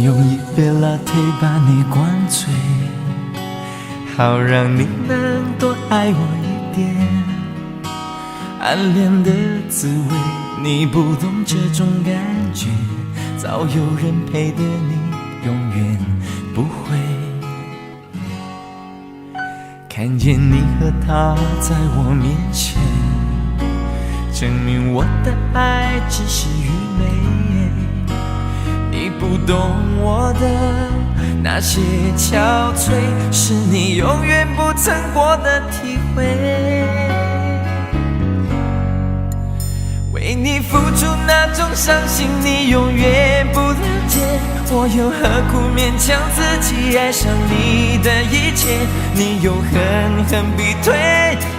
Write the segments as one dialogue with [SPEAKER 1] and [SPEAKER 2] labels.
[SPEAKER 1] 用一杯 latte 把你灌醉，好让你能多爱我一点。暗恋的滋味，你不懂这种感觉，早有人陪的你永远不会。看见你和他在我面前，证明我的爱只是愚昧。你不懂我的那些憔悴，是你永远不曾过的体会。为你付出那种伤心，你永远不了解。我又何苦勉强自己爱上你的一切？你又狠狠逼退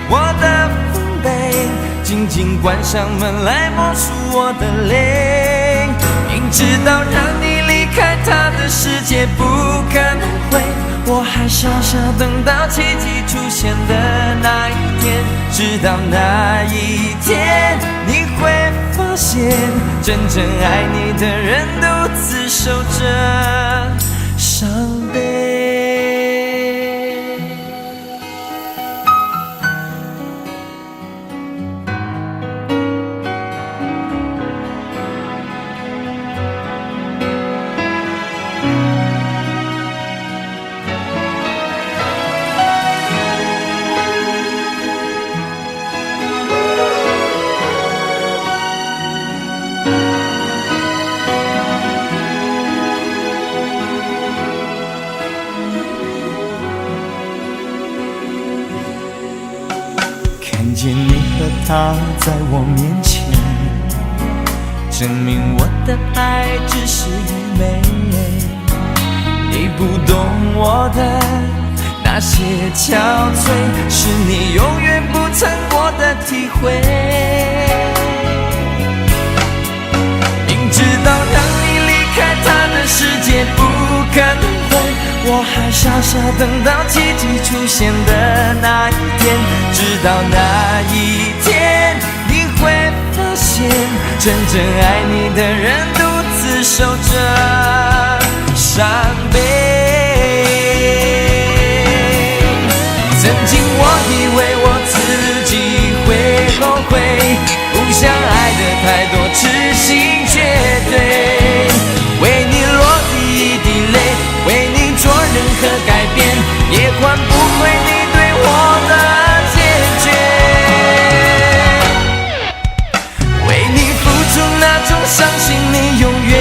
[SPEAKER 1] 我的防备，紧紧关上门来默数我的泪。明知道让你离开他的世界不可能会，我还傻傻等到奇迹出现的那一天。直到那一天，你会发现真正爱你的人独自守着伤悲。看见你和他在我面前，证明我的爱只是愚昧。你不懂我的那些憔悴，是你永远不曾过的体会。明知道让你离开他的世界不可能会，我还傻傻等到奇迹出现的那一天。直到那一天，你会发现真正爱你的人独自守着伤悲。曾经我以为我自己会后悔，不想爱的太多，痴心绝对。为你落第一滴泪，为你做任何改变，也换不回你对我的坚决。为你付出那种伤心，你永远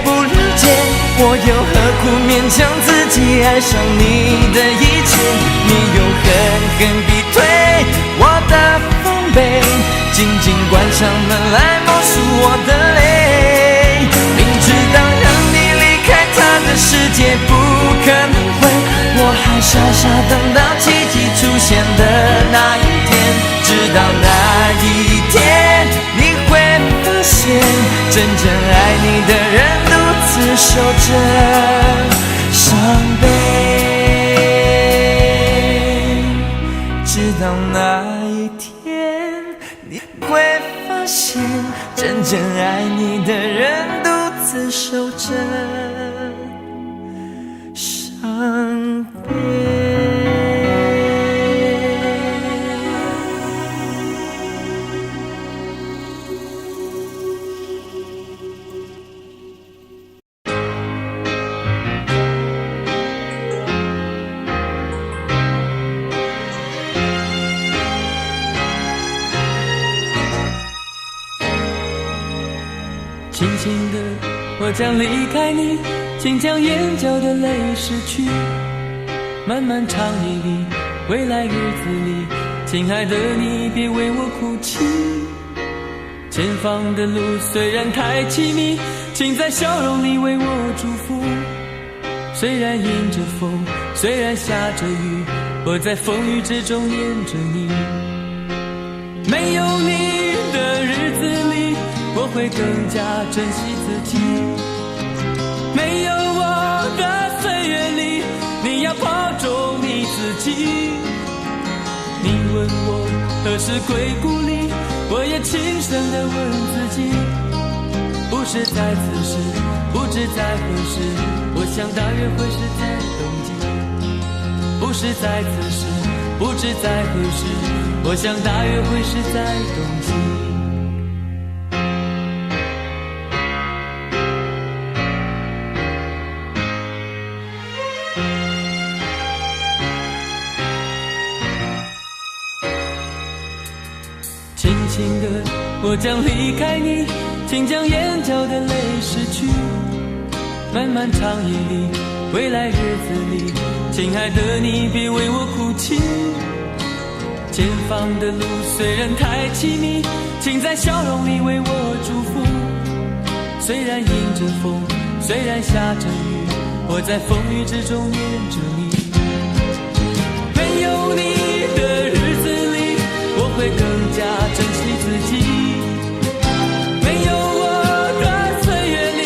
[SPEAKER 1] 不了解。我又何苦勉强自己爱上你的一切？你又狠狠逼退我的防备，紧紧关上门来默数我的泪。明知道让你离开他的世界不可能会，我还傻傻等到奇迹出现的那一天。直到那一天，你会发现真正爱你的人独自守着伤悲。直到那一天，你会发现真正爱你的人独自守着伤悲。
[SPEAKER 2] 轻轻的，我将离开你，请将眼角的泪拭去。漫漫长夜里，未来日子里，亲爱的你别为我哭泣。前方的路虽然太凄迷，请在笑容里为我祝福。虽然迎着风，虽然下着雨，我在风雨之中念着你。没有你的日子里，我会更加珍惜自己。没有我的岁月里，你要保重你自己。你问我何时归故里，我也轻声地问自己，不是是在此时，不知在何时，我想大约会是在冬季。不是在此时，不知在何时，我想大约会是在冬季。轻轻的，我将离开你，请将眼角的泪拭去。漫漫长夜里，未来日子里，亲爱的你别为我哭泣。前方的路虽然太凄迷，请在笑容里为我祝福。虽然迎着风，虽然下着雨，我在风雨之中念着你。没有你的日子里，我会更加珍惜自己。没有我的岁月里，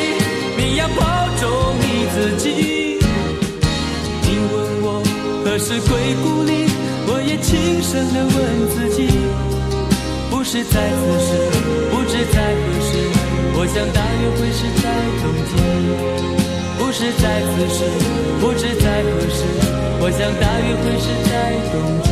[SPEAKER 2] 你要保重你自己。你问我何时归故里，我也轻声地问自己。不是在此时，不知在何时，我想大约会是在冬季。不是在此时，不知在何时，我想大约会是在冬季。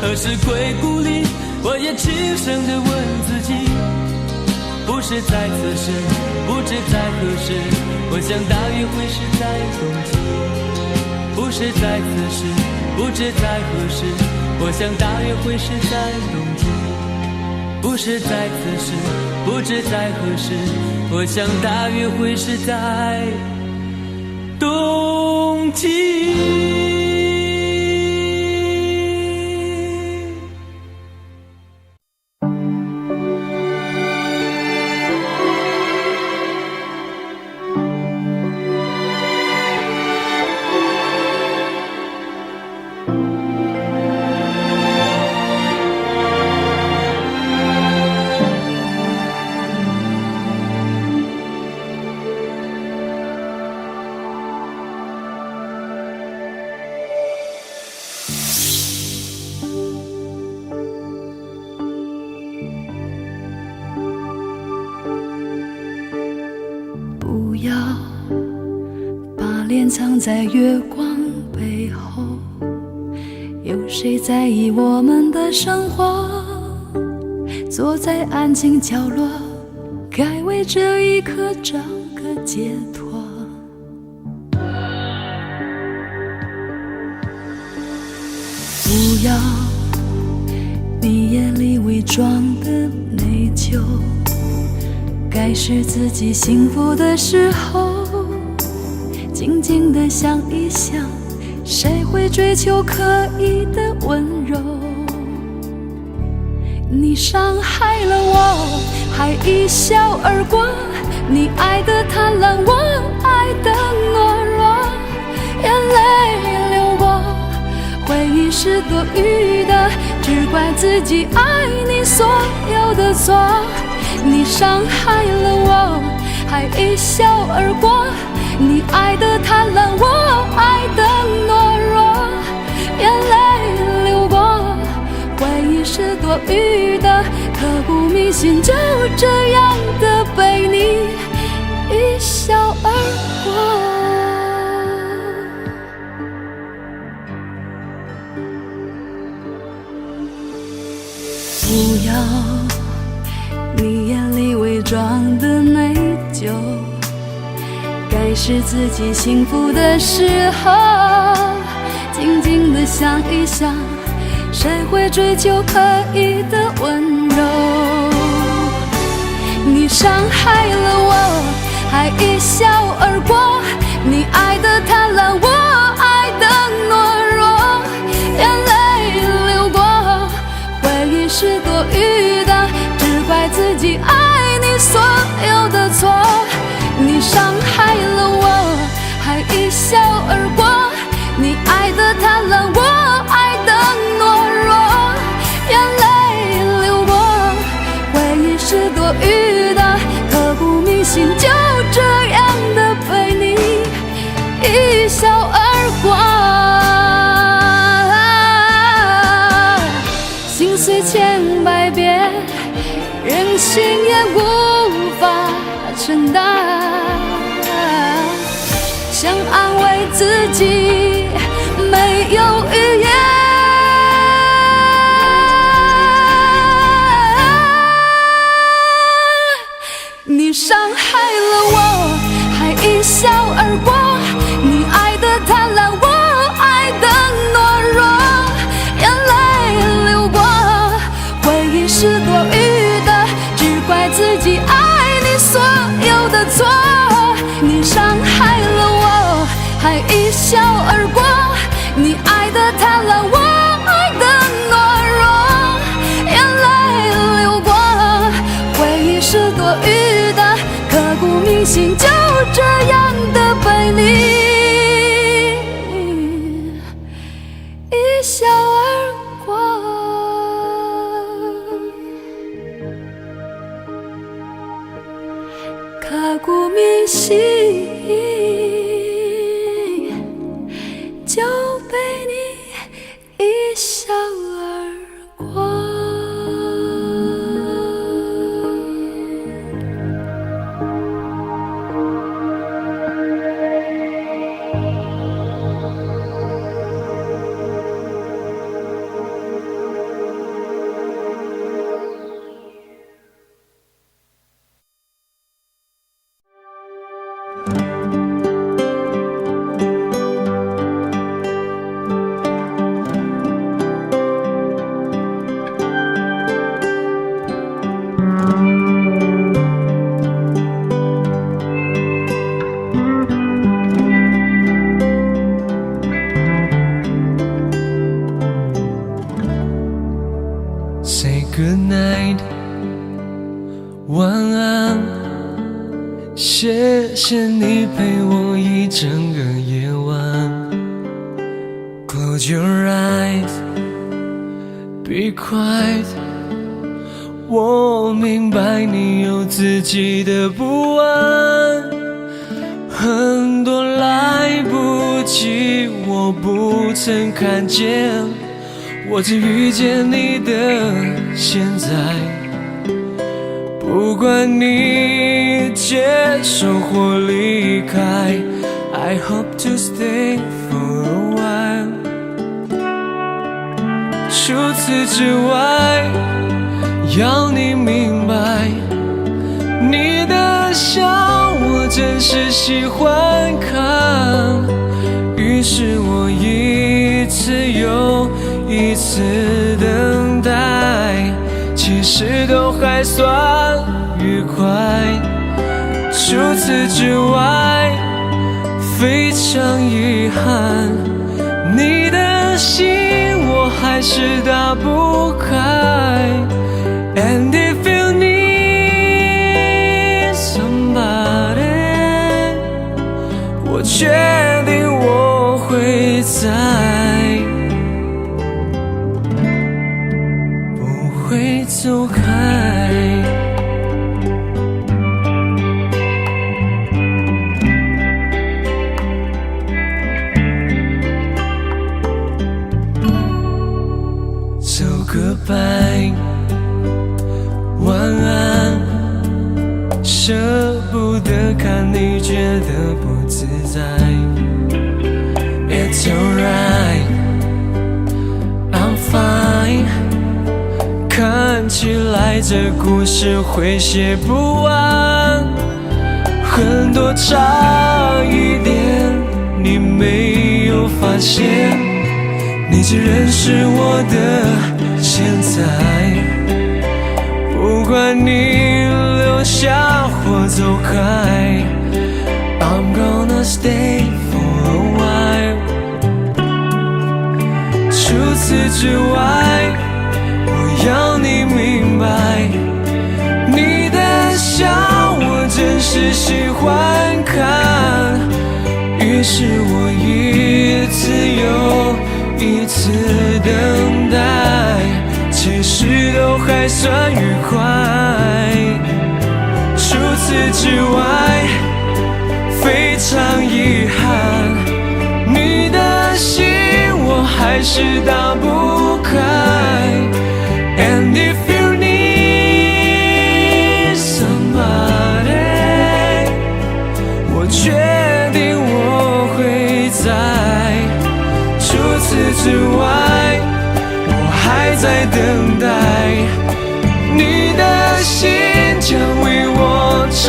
[SPEAKER 2] 何时归故里，我也轻声地问自己。不是在此时，不知在何时，我想大约会是在冬季。不是在此时，不知在何时，我想大约会是在冬季。不是在此时，不知在何时，我想大约会是在冬季。
[SPEAKER 3] 不要把脸藏在月光背后，有谁在意我们的生活？坐在安静角落，该为这一刻找个解脱。不要你眼里伪装的内疚，该是自己幸福的时候，静静地想一想，谁会追求刻意的温柔？你伤害了我，还一笑而过，你爱的贪婪，我爱的懦弱，眼泪流过，回忆是多余的，只怪自己爱你所有的错。你伤害了我，还一笑而过，你爱的贪婪，我爱的懦弱，眼泪流过，回忆是多余的，刻骨铭心，就这样的被你一笑而过。不要你眼里伪装的内疚，该是自己幸福的时候，静静地想一想，谁会追求可以的温柔？你伤害了我，还一笑而过。你爱的贪婪，我爱的懦弱。眼泪流过，回忆是多余的，只怪自己爱你所有的错。你伤害了我，还一笑而过。你爱的贪婪，我爱的懦弱。眼泪流过，回忆是多余的，刻骨铭心，就这样的被你一笑而过。心碎千百遍，任性也无法承担。想安慰自己，没有语言。你伤害了我，还一笑而过。你爱的贪婪，我爱的懦弱。眼泪流过，回忆是多余的，只怪自己爱你所有的错。你伤害了我，还一笑而过。你爱的贪婪，我爱的懦弱。眼泪流过，回忆是多余的，刻骨铭心，就这样的被你一笑而过。刻骨铭心，就被你一笑而过。
[SPEAKER 1] Say good night， 晚安。谢谢你陪我一整个夜晚。Close your eyes， be quiet。我明白你有自己的不安，很多来不及，我不曾看见。我只遇见你的现在，不管你接受或离开 I hope to stay for a while。 除此之外，要你明白，你的笑我真是喜欢看，于是我一次又一次等待，其实都还算愉快。除此之外，非常遗憾，你的心我还是打不开。And if you need somebody， 我确定我会在，会走开。So goodbye， 晚安。舍不得看你觉得不自在。It's alright， I'm fine。看起来这故事会写不完，很多差一点你没有发现，你只认识我的现在，不管你留下或走开， I'm gonna stay for a while。 除此之外，我要你明白，你的笑我真是喜欢看，于是我一次又一次等待，其实都还算愉快。除此之外，非常遗憾，你的心我还是打不开。And if you need somebody， 我决定我会在。除此之外，我还在等待，你的心将为我敞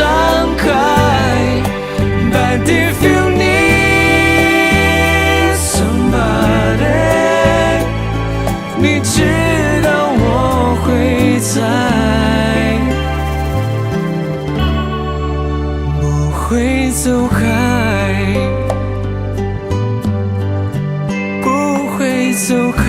[SPEAKER 1] 开。But if you need somebody， 你知道我会在，不会走开，不会走开。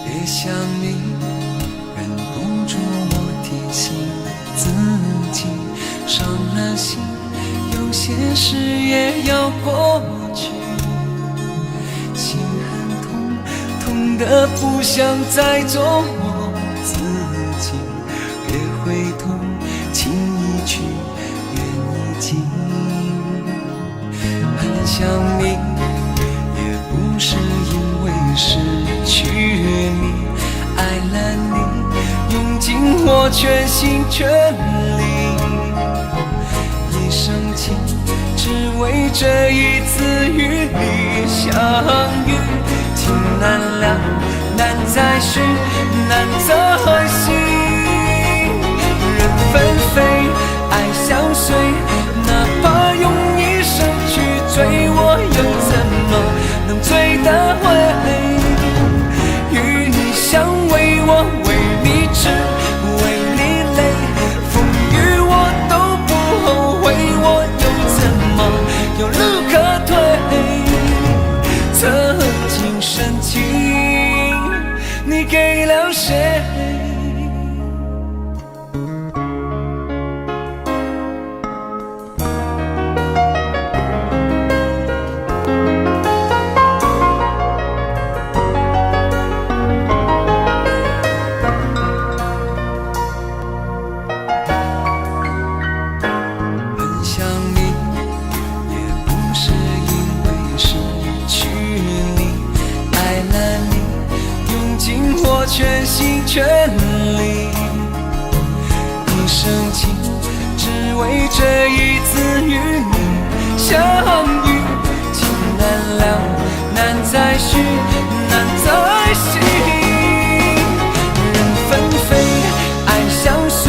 [SPEAKER 1] 别想你，忍不住我提醒自己，伤了心，有些事也要过去。心很痛，痛得不想再做我自己。别回头，情已去，缘已尽。很想你，也不是因为失去你，爱了你，用尽我全心全力。一生情，只为这一次与你相遇。情难了，难再续，难再续。人纷飞，爱相随，哪怕用一生去追，我又怎么能追得回？与你相偎，我为你痴，为你累，风雨我都不后悔，我又怎么有路可退？曾经深情，你给了谁？全心全力，一生情，只为这一次与你相遇。情难了，难再续，难再续。人纷飞，爱相随，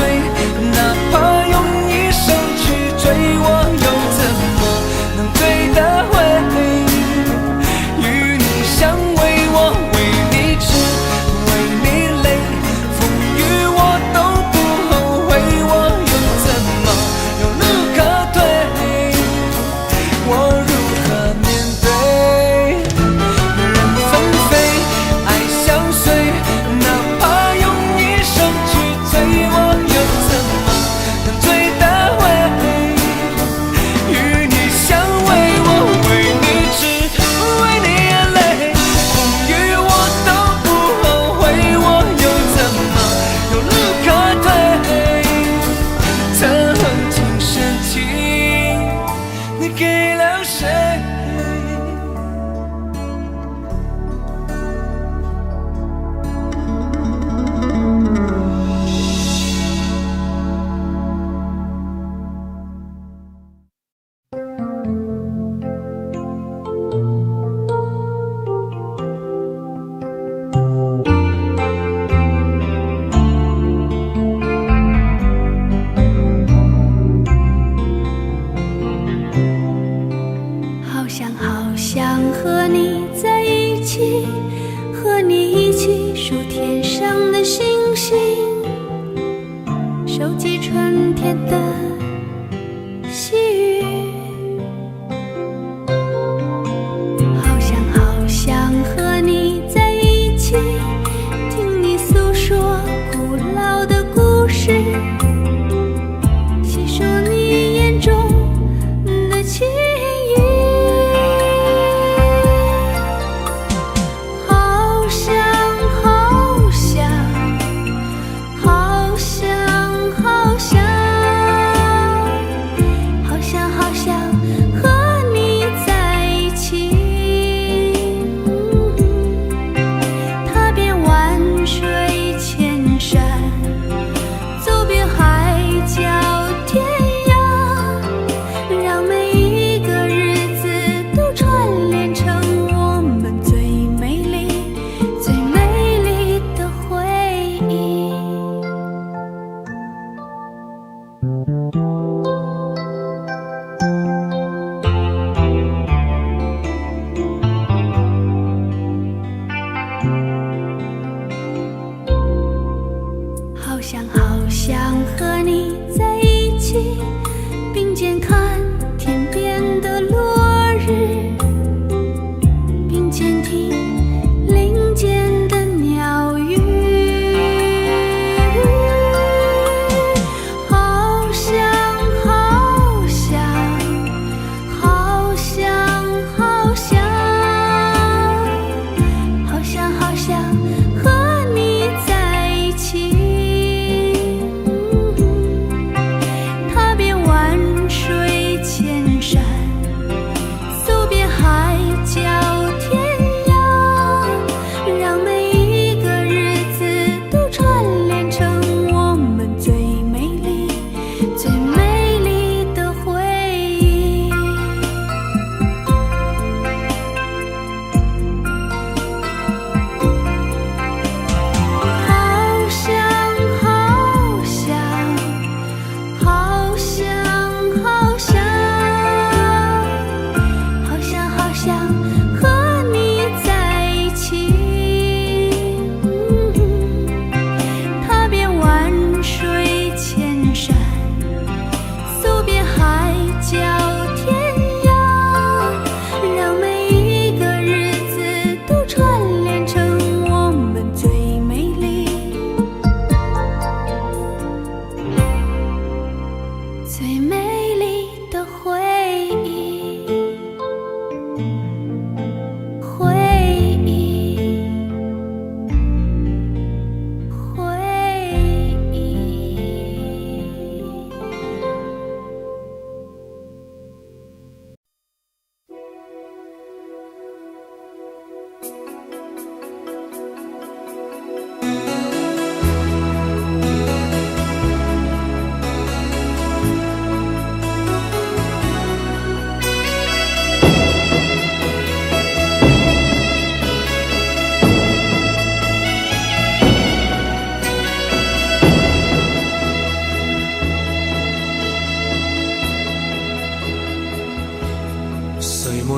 [SPEAKER 1] 哪怕用一生去追，我又怎么能追得回？与你相偎，我为你痴，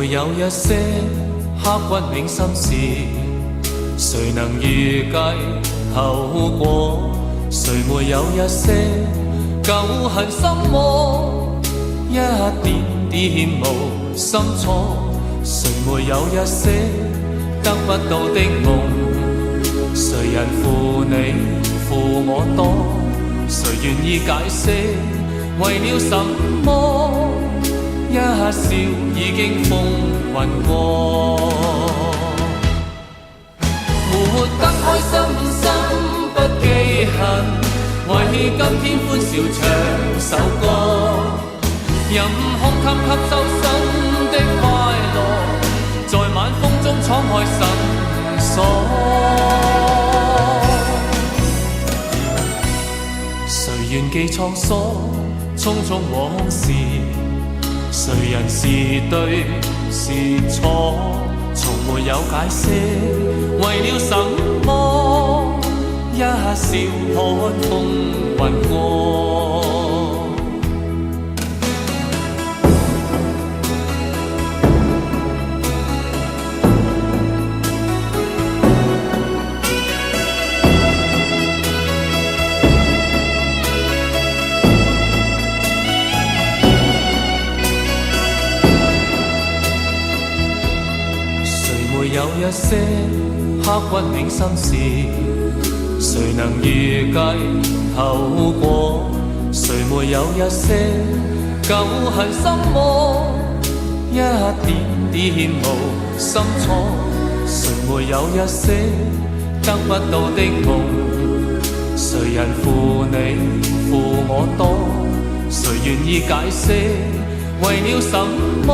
[SPEAKER 2] 沒有一些刻骨銘心事，誰能預計後果？誰沒有一些舊恨心魔，一點點無心錯？誰沒有一些得不到的夢？誰人負你負我多？誰願意解釋為了什麼？一笑已經風雲過，活得開心心不記恨，為今天歡笑唱首歌，任胸襟吸收新的快樂，在晚風中敞開心鎖。誰願記滄桑，匆匆往事，誰人是對是錯？從沒有解釋，為了什麼？一笑看風雲過。有一些刻骨銘心事，誰能預計後果？誰沒有一些舊恨心魔，一點點無心錯？誰沒有一些得不到的夢？誰人負你負我多？誰願意解釋為了什麼？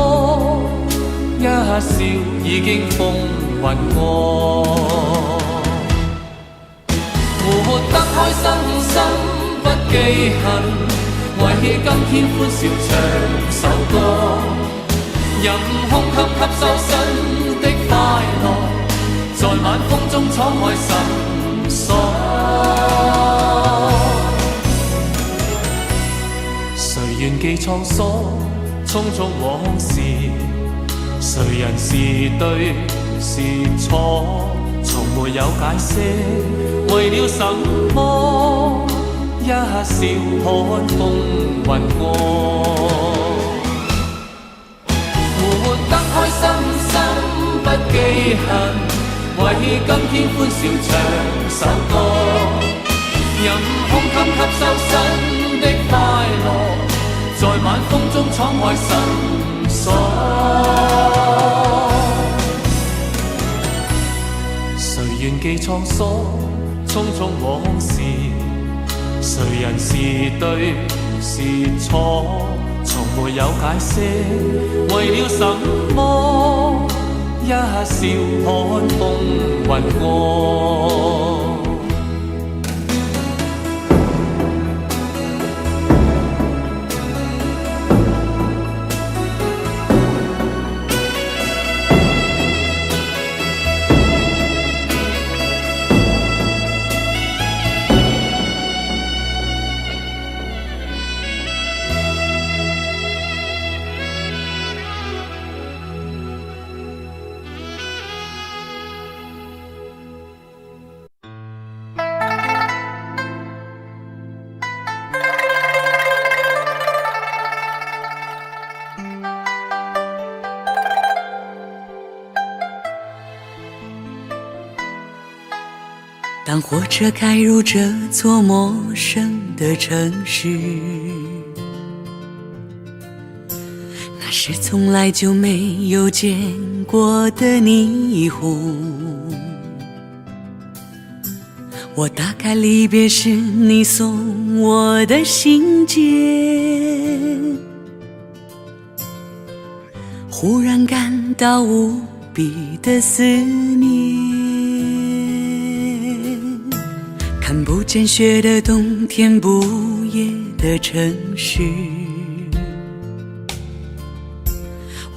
[SPEAKER 2] 一笑已經風雲過，活得開心心不記恨，為今天歡笑唱首歌，任胸襟吸收新的快樂，在晚風中敞開心鎖。誰願記滄桑，匆匆往事，誰人是對是錯？從沒有解釋，為了什麼？一笑看風雲過，活得開心心不記恨，為今天歡笑唱首歌，任胸襟吸收新的快樂，在晚風中敞開心鎖。誰願記滄桑，匆匆往事，誰人是對是錯？從沒有解釋，為了什麼？一笑看風雲過。
[SPEAKER 4] 当火车开入这座陌生的城市，那是从来就没有见过的霓虹。我打开离别时你送我的信件，忽然感到无比的思念。看不见雪的冬天，不夜的城市，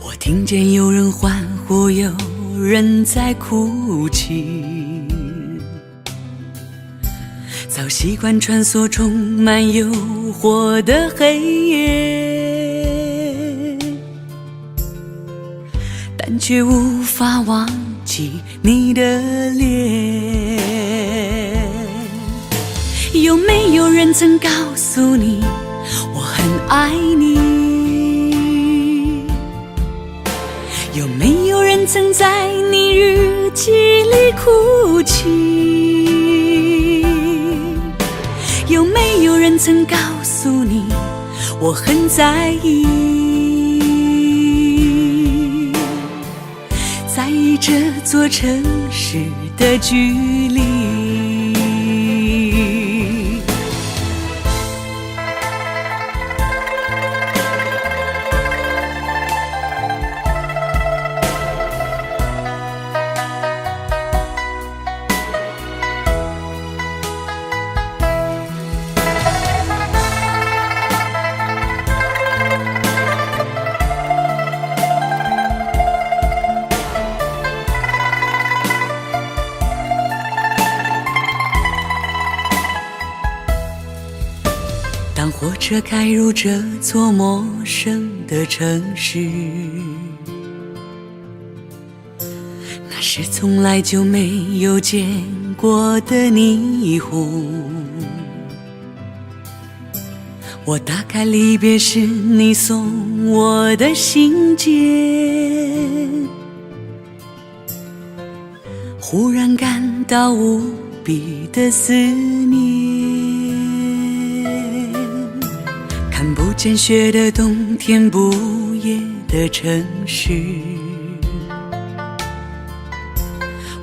[SPEAKER 4] 我听见有人欢呼，有人在哭泣。早习惯穿梭充满诱惑的黑夜，却无法忘记你的脸。有没有人曾告诉你我很爱你？有没有人曾在你日记里哭泣？有没有人曾告诉你我很在意？在意这座城市的距离。当火车开入这座陌生的城市，那是从来就没有见过的霓虹。我打开离别时你送我的信件，忽然感到无比的思念。看不见雪的冬天，不夜的城市，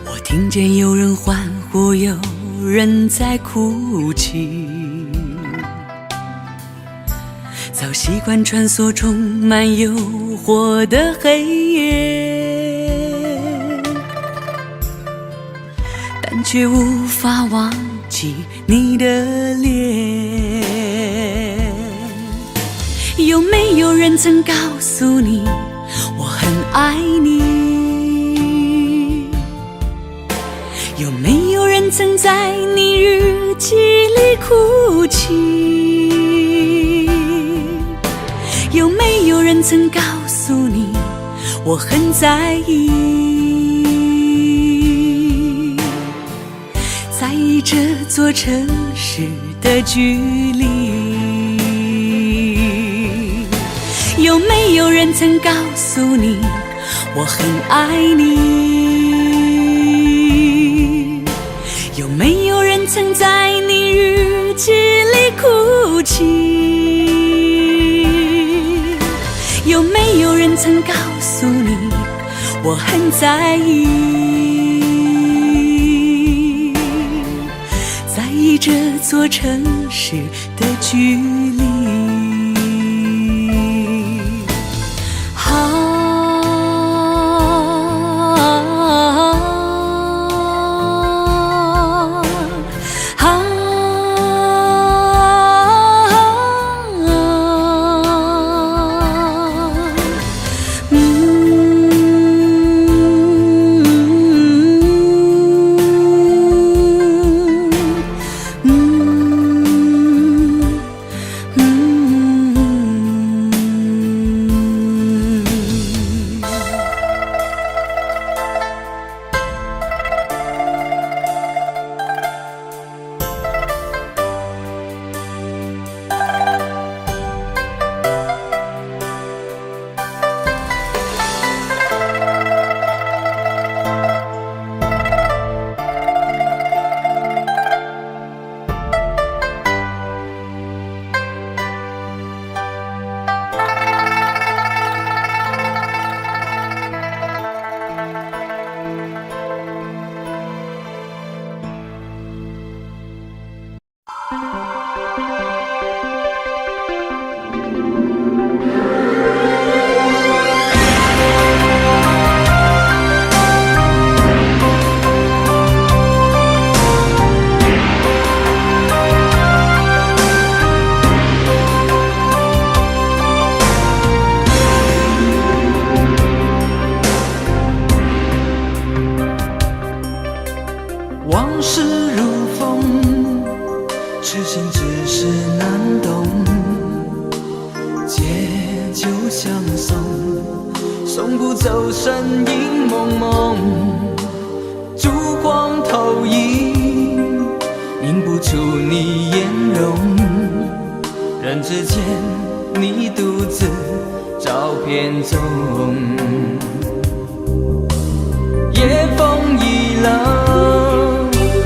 [SPEAKER 4] 我听见有人欢呼，有人在哭泣。早习惯穿梭充满诱惑的黑夜，但却无法忘记你的脸。有没有人曾告诉你我很爱你？有没有人曾在你日记里哭泣？有没有人曾告诉你我很在意？在意这座城市的距离。有没有人曾告诉你我很爱你？有没有人曾在你日记里哭泣？有没有人曾告诉你我很在意？在意这座城市的距离。
[SPEAKER 1] 往事如风，痴心只是难懂。借酒相送，送不走身影蒙蒙，烛光投影，映不出你颜容。人之间，你独自照片中。夜风已冷，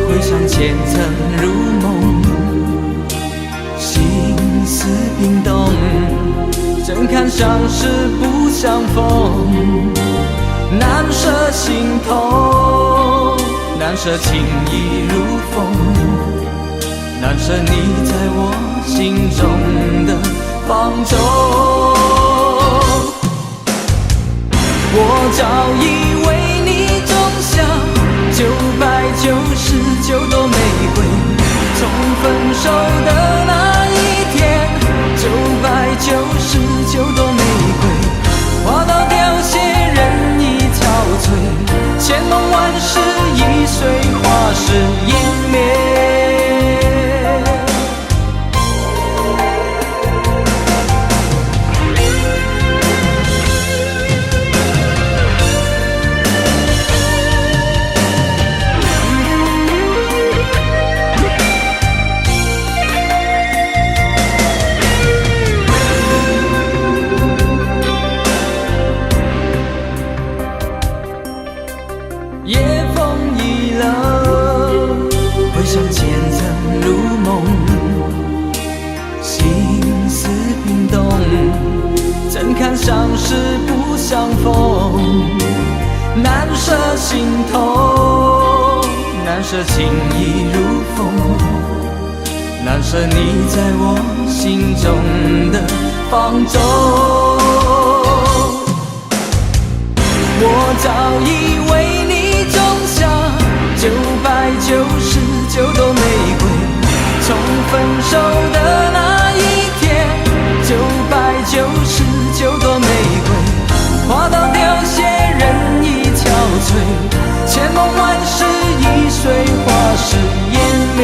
[SPEAKER 1] 回想前尘如梦，心思冰冻，怎堪相识不相逢？难舍心痛，难舍情意如风，难舍你在我心中的放纵。我早已为你种下999朵玫瑰，从分手的那一天，999朵玫瑰花到凋谢，人已憔悴，千梦万世易碎，花事湮灭。相识不相逢，难舍心痛，难舍情意如风，难舍你在我心中的放纵。我早已为你种下999朵玫瑰，从分手的那一天，999朵玫瑰花到凋谢，人已憔悴，千梦万世易碎，花事湮灭。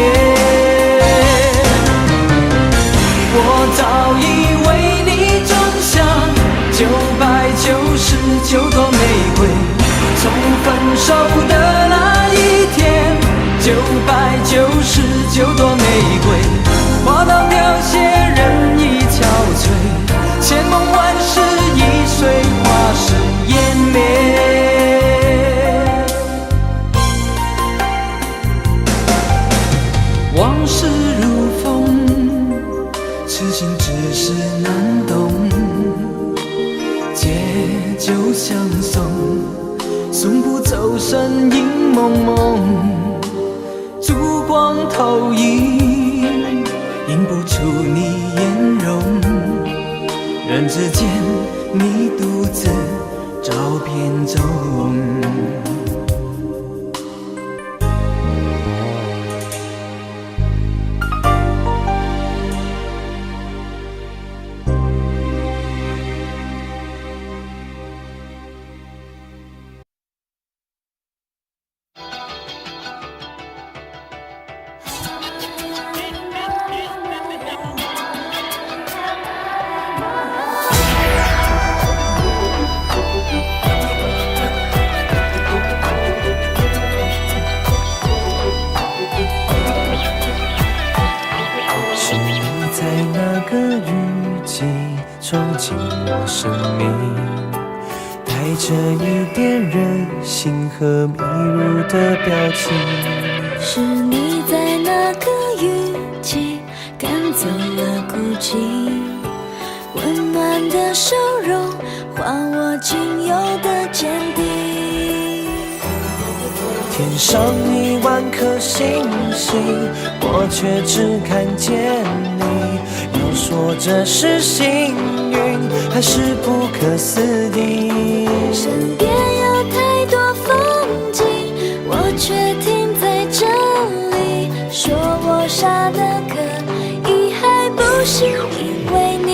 [SPEAKER 1] 我早已为你种下999朵玫瑰，从分手的那一天，999朵玫瑰花到凋谢，人已憔悴，千梦万世易碎，花事湮灭。往事如风，痴心只是难懂，借酒相送，送不走身影蒙蒙，烛光投影，映不出你颜容。人之间，你独自照片中。
[SPEAKER 5] 冲进我生命，带着一点任性和迷路的表情。
[SPEAKER 4] 是你在那个雨季赶走了孤寂，温暖的笑容换我仅有的坚定。
[SPEAKER 5] 天上1万颗星星，我却只看见你。要说这是幸运，还是不可思议？
[SPEAKER 4] 身边有太多风景，我却停在这里。说我傻得可以，还不是因为你。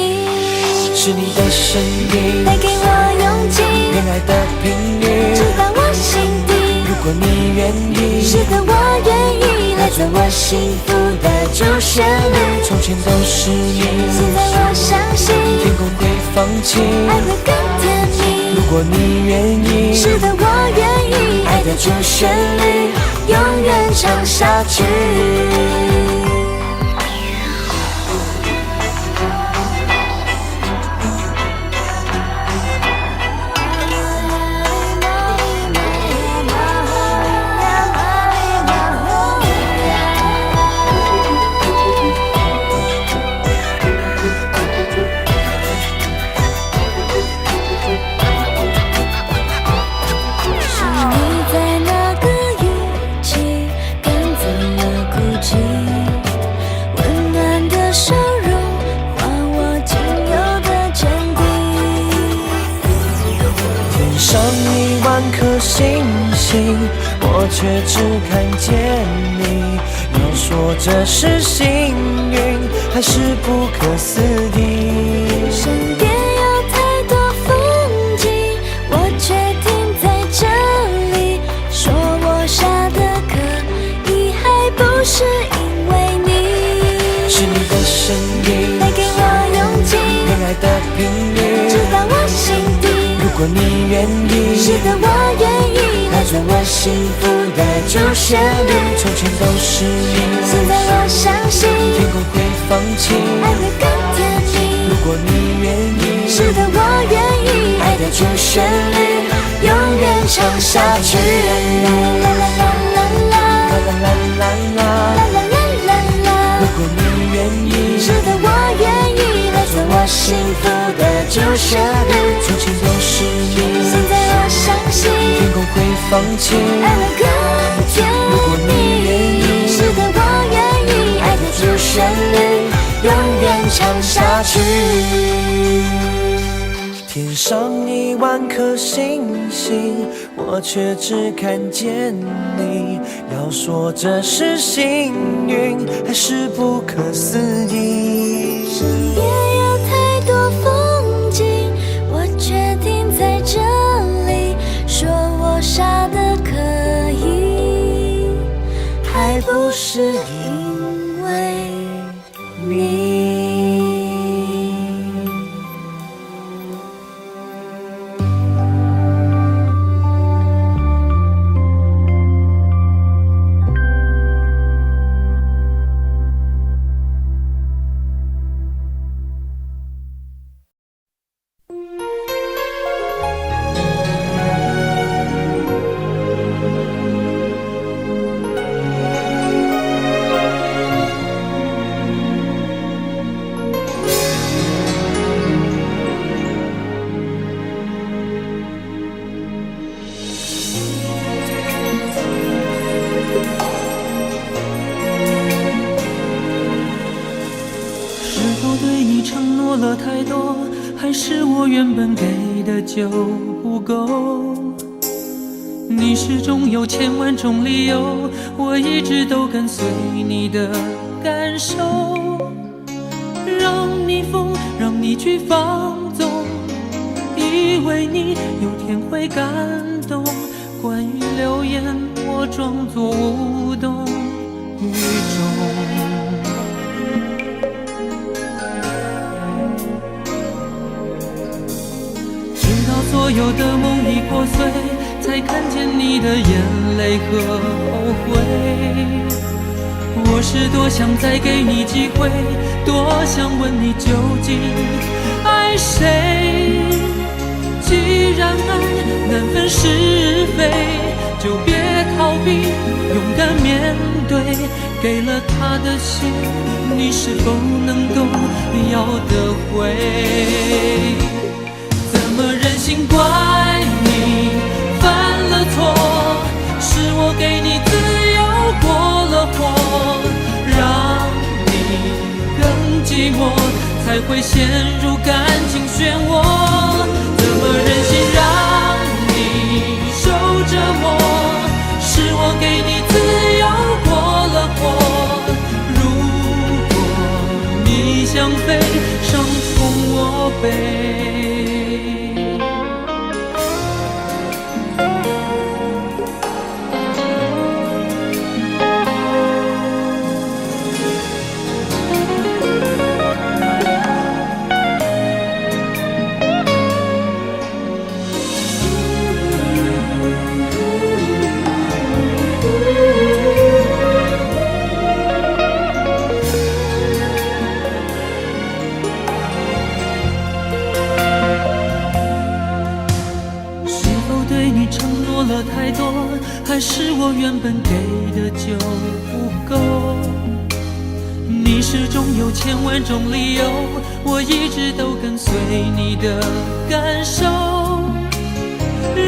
[SPEAKER 5] 是你的声音
[SPEAKER 4] 带给我勇气，
[SPEAKER 5] 恋爱的频率
[SPEAKER 4] 直到我心底。
[SPEAKER 5] 如果你愿意，
[SPEAKER 4] 是的，我愿意来
[SPEAKER 6] 自我幸福的主旋律。
[SPEAKER 5] 从前都是你，
[SPEAKER 6] 现在我相信
[SPEAKER 5] 天空会放晴，
[SPEAKER 6] 爱会更甜蜜。
[SPEAKER 5] 如果你愿意，
[SPEAKER 6] 是的，我愿意，爱的主旋律永远唱下去。
[SPEAKER 5] 星星，我却只看见你。要说这是幸运，还是不可思议？
[SPEAKER 6] 身边有太多风景，我却停在这里。说我傻得可以，还不是因为你。
[SPEAKER 5] 是你的声音
[SPEAKER 6] 带给我勇气，
[SPEAKER 5] 恋爱的频率
[SPEAKER 6] 知道我心底。
[SPEAKER 5] 如果你愿意，
[SPEAKER 6] 是的，我愿意，
[SPEAKER 5] 来做我幸福的主旋律。从前都是你，
[SPEAKER 6] 现在我相信
[SPEAKER 5] 天空会放晴，
[SPEAKER 6] 爱会更甜蜜。
[SPEAKER 5] 如果你愿意，
[SPEAKER 6] 是的，我愿意，爱的主旋律永远唱下去。啦啦啦啦啦啦啦啦啦啦啦啦。
[SPEAKER 5] 如果你愿意，
[SPEAKER 6] 是的，我愿意，来做我幸福的主旋律。
[SPEAKER 5] 从前都是你，
[SPEAKER 6] 现在我相信
[SPEAKER 5] 天空会放晴，
[SPEAKER 6] 爱会更甜蜜。
[SPEAKER 5] 如果你愿意，
[SPEAKER 6] 是的，我愿意，爱的主旋律永远唱下去。
[SPEAKER 5] 天上1万颗星星，我却只看见你。要说这是幸运，还是不可思议？
[SPEAKER 6] 身边有太多风景，我却停在这里。说我傻得可以，还不是因为你。
[SPEAKER 2] 了太多，还是我原本给的就不够？你始终有千万种理由，我一直都跟随你的感受，让你疯，让你去放纵，以为你有天会感动。关于流言，我装作无动于衷。所有的梦已破碎，才看见你的眼泪和后悔。我是多想再给你机会，多想问你究竟爱谁。既然爱难分是非，就别逃避，勇敢面对。给了他的心，你是否能够要得回？怎么忍心怪你犯了错？是我给你自由过了火，让你更寂寞，才会陷入感情漩涡。怎么忍心让你受折磨？是我给你自由过了火。如果你想飞，伤痛我背。世中有千万种理由，我一直都跟随你的感受，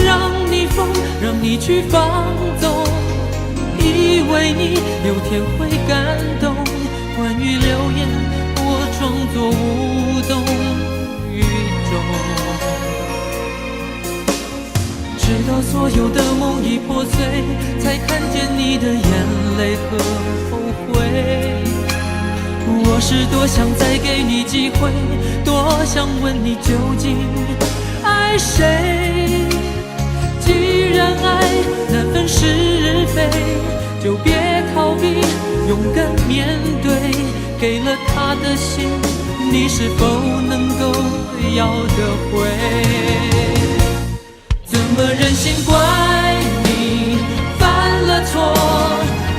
[SPEAKER 2] 让你疯，让你去放纵，以为你有天会感动。关于流言，我装作无动于衷，直到所有的梦已破碎，才看见你的眼泪和后悔。我是多想再给你机会，多想问你究竟爱谁。既然爱难分是非，就别逃避，勇敢面对。给了他的心，你是否能够要得回？怎么忍心怪你犯了错？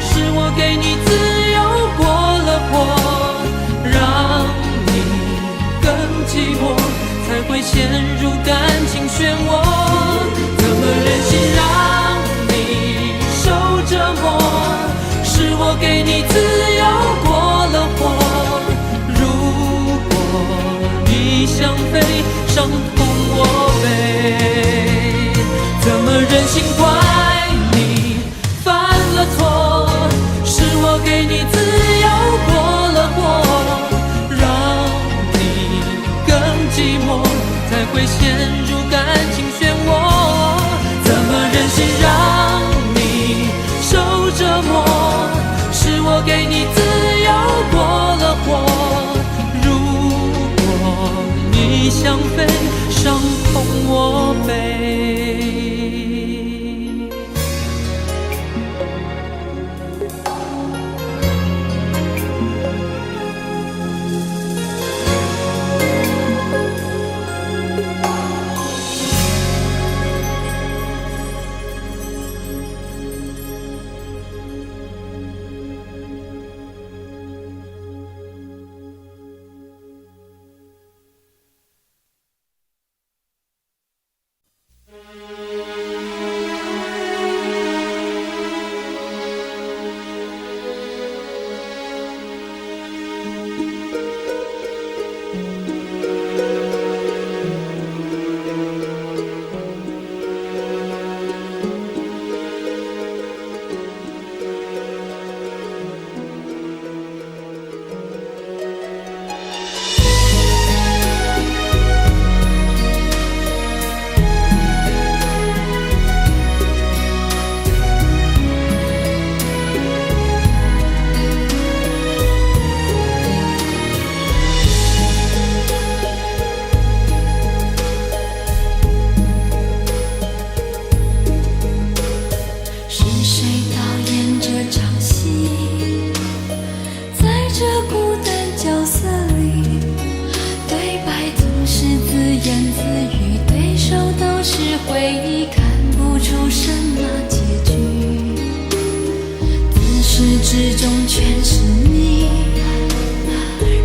[SPEAKER 2] 是我给你自由过了火，让你更寂寞，才会陷入感情漩涡。怎么忍心让你受折磨？是我给你自由过了火，如果你想飞，伤痛我背。怎么忍心怪你犯了错？是我给你自由过了火，让你更寂寞，才会陷入感情漩涡。怎么忍心让你受折磨？是我给你自由过了火，如果你想飞，伤痛我背。
[SPEAKER 3] 之中全是你，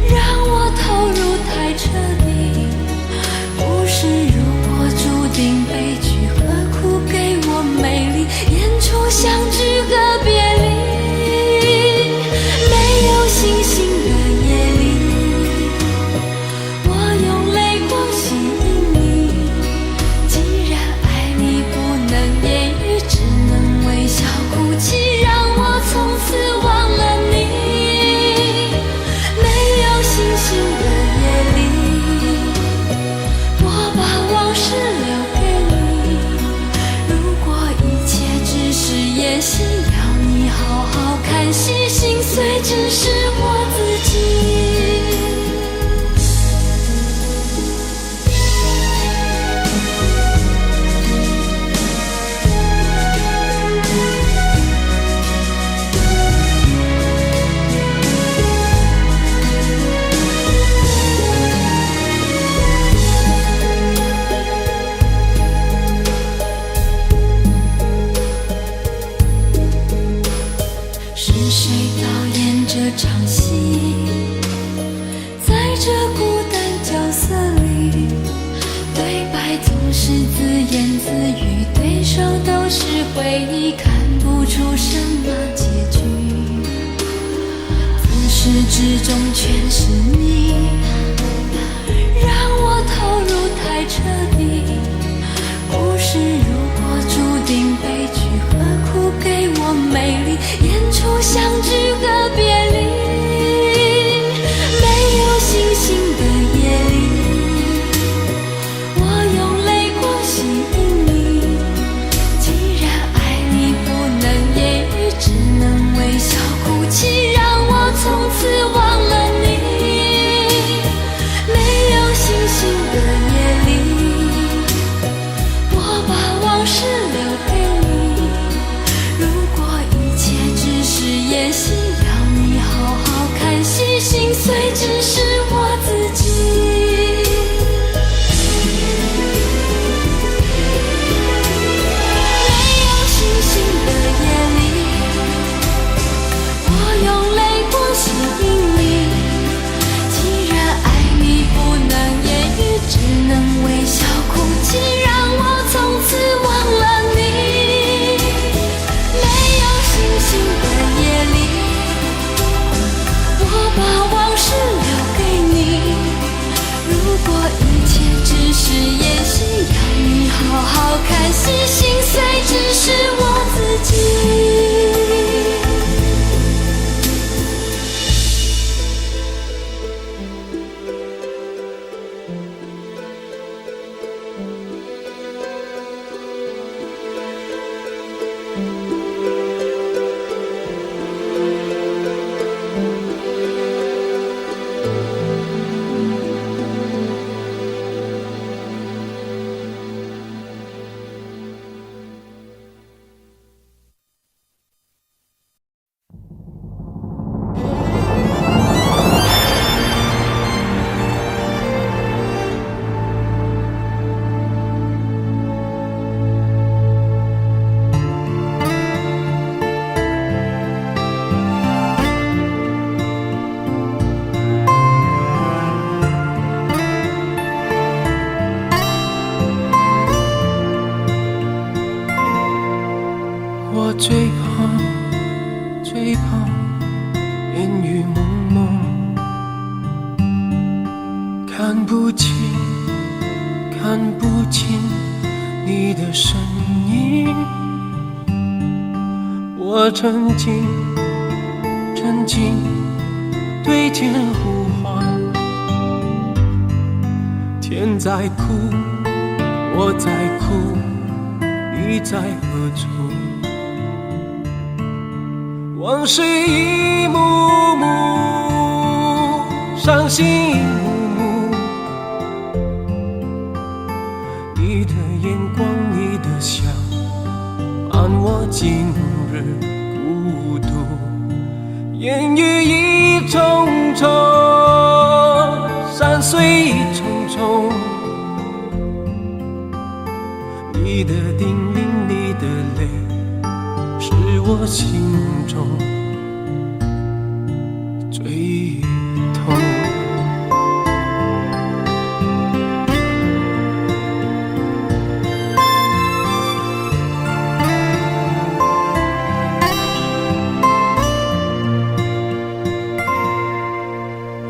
[SPEAKER 3] 让我投入太彻底。故事如果注定悲剧，何苦给我美丽演出相聚和别离？没有星星的夜里，我用泪光吸引你。既然爱你不能言语，只能微笑哭泣，让我从此忘了你。没有星星的夜里，我把往事留给你。如果一切只是演戏，要你好好看戏，心碎只是我自己。是谁导演这场戏？在这孤单角色里，对白总是自言自语，对手都是回忆，看不出什么结局。此时始至终全是你，让我投入太彻底。故事如果注定悲剧，何苦给我美丽演出相聚和别离？没有星星的夜里，我用泪光吸引你。既然爱你不能言语，只能微笑哭泣，让我从此忘了你。没有星星的夜里，我把往事留给你。如果一切只是演戏，要你好好看戏，心碎只是我自己。没有星星的夜里，我用泪光吸引你。既然爱你不能言语，只能微笑哭泣，让我从此忘了你。没有星星的夜里，我把往事留给你。如果一切只是演戏，要你好好看戏，心碎只是我自己。
[SPEAKER 5] 我最怕烟雨蒙蒙，看不清你的身影。我沉静对天呼唤，天在哭，我在哭，你在何处？往事一幕幕，伤心一幕幕。你的眼光，你的笑，伴我今日孤独。烟雨一重重，山水一重重。你的叮咛，你的泪，是我心中最痛。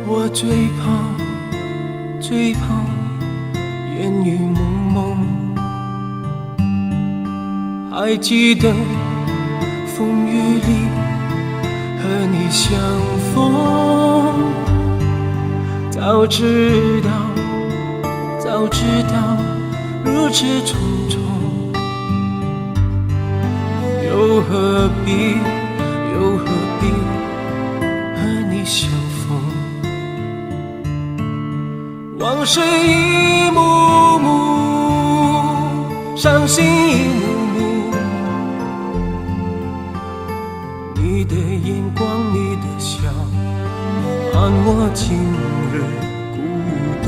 [SPEAKER 5] 我最怕烟雨蒙蒙，还记得风雨里和你相逢，早知道如此重重，又何必和你相逢？往事一幕幕，伤心一幕幕。你的眼光，你的笑，伴我今日孤独。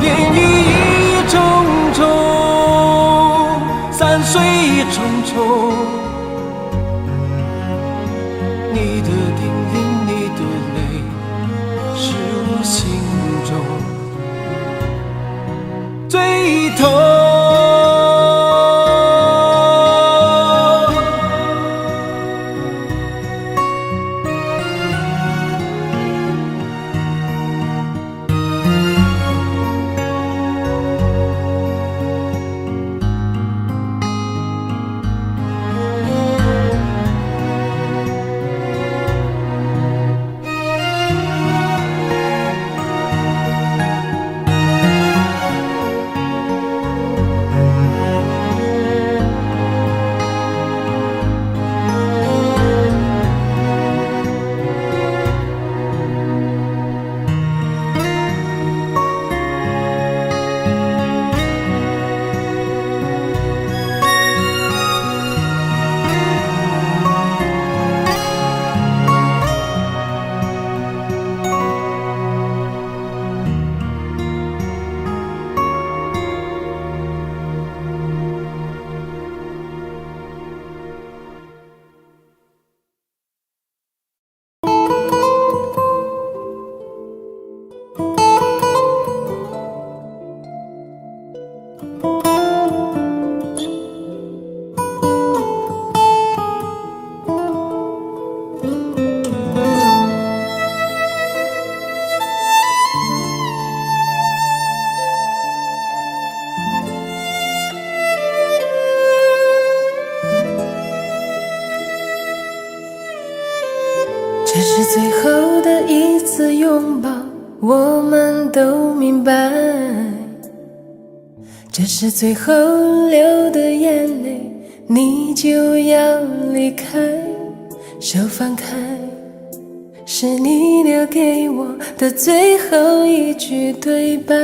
[SPEAKER 5] 烟雨一重重，山水一重重。你的叮咛，你的泪，是我心中最痛。
[SPEAKER 7] 这是最后的一次拥抱，我们都明白，这是最后流的眼泪，你就要离开。手放开，是你留给我的最后一句对白，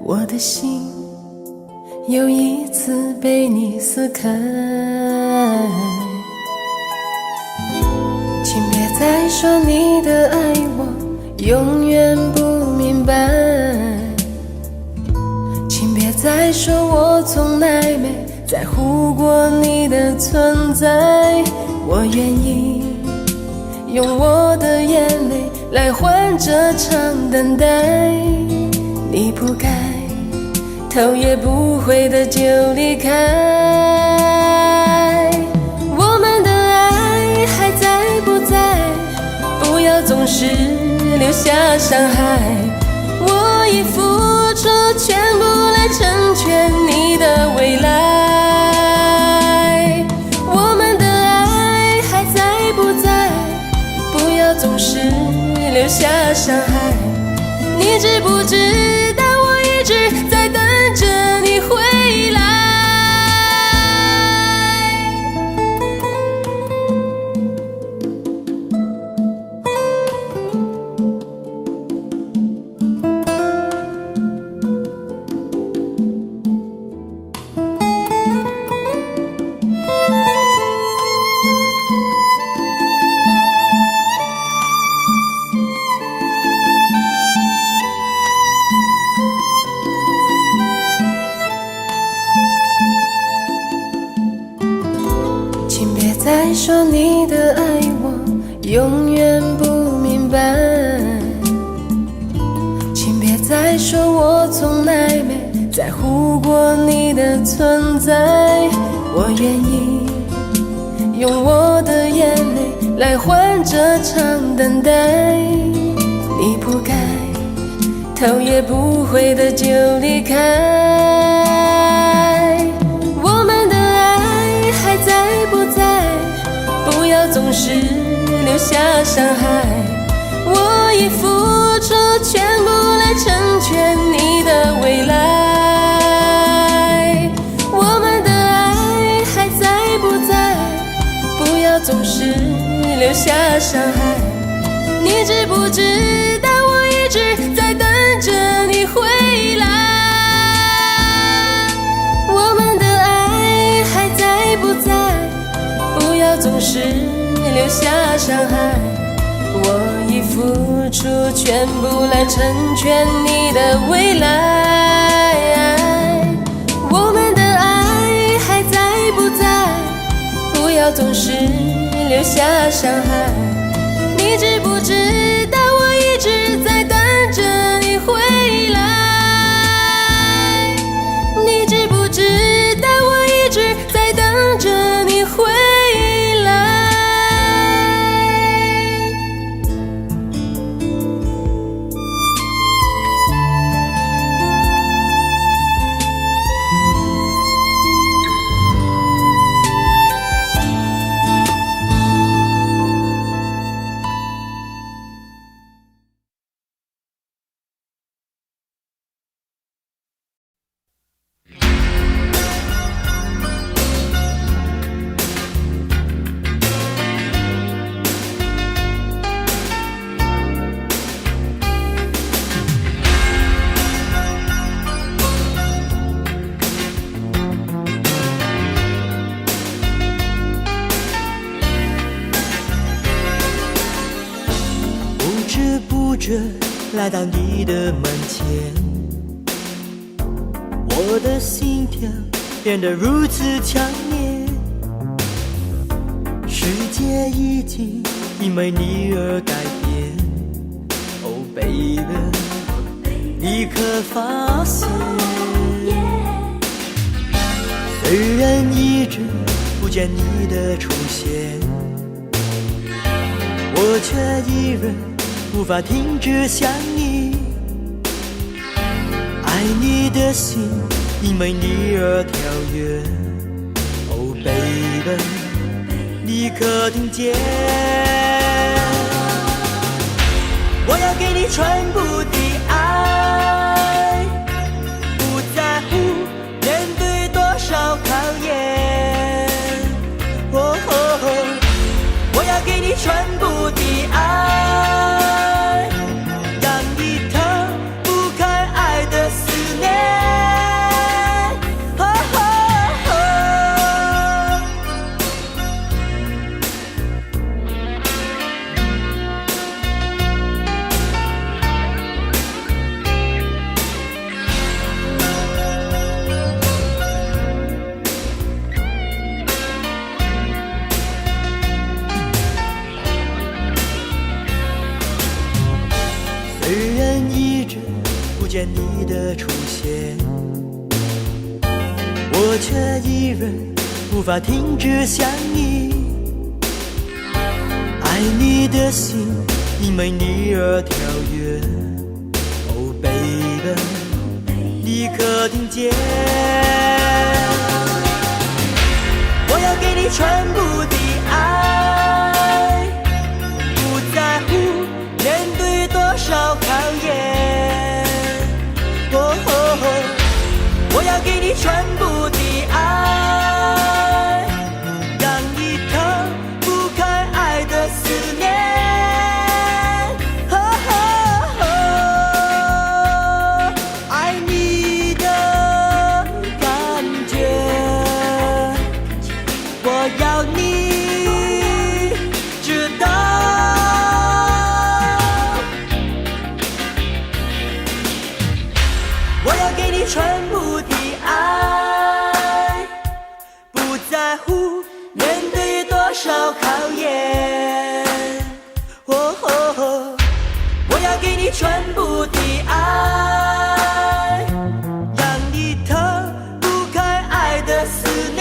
[SPEAKER 7] 我的心又一次被你撕开。请别再说你的爱我永远不明白，请别再说我从来没在乎过你的存在，我愿意用我的眼泪来换这场等待，你不该头也不回的就离开。我们的爱还在不在？不要总是留下伤害，我已付出全部来成全你的未来。我们的爱还在不在？不要总是留下伤害，你知不知道我一直在等着你回来。再说你的爱我永远不明白，请别再说我从来没在乎过你的存在，我愿意用我的眼泪来换这场等待，你不该头也不回的就离开。我们的爱还在不在？不要总是留下伤害，我已付出全部来成全你的未来。我们的爱还在不在？不要总是留下伤害，你知不知道我一直在等着你回来。我们的爱还在不在？不要总是留下伤害，我已付出全部来成全你的未来。我们的爱还在不在？不要总是留下伤害，你知不知道我一直在等着你回来？你知不知道我一直在等着你回来？
[SPEAKER 5] 来到你的门前，我的心跳变得如此强烈，世界已经因为你而改变。Oh baby， 你可发现，虽然一直不见你的出现，我却依然无法停止想你，爱你的心因为你而跳跃。Oh baby， 你可听见？全部的爱，不在乎面对多少考验。我要给你全部的爱，让你逃不开爱的思念。虽然一直不见你的出现，我却依然无法停止想你。爱你的心因为你而跳跃，哦 baby， 你可听见？我要给你全部的爱，不在乎面对多少考验。我要给你全部的爱，让你逃不开爱的思念。爱你的感觉，我要你知道。我要给你全部的爱，不在乎面对多少考验。我要给你全部的爱，让你逃不开爱的思念。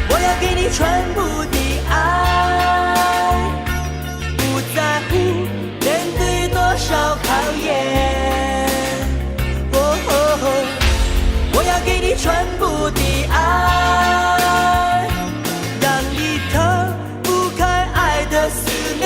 [SPEAKER 5] 我要给你全部的爱，不在乎面对多少考验。我要给你全部的爱，让你逃不开爱的思念。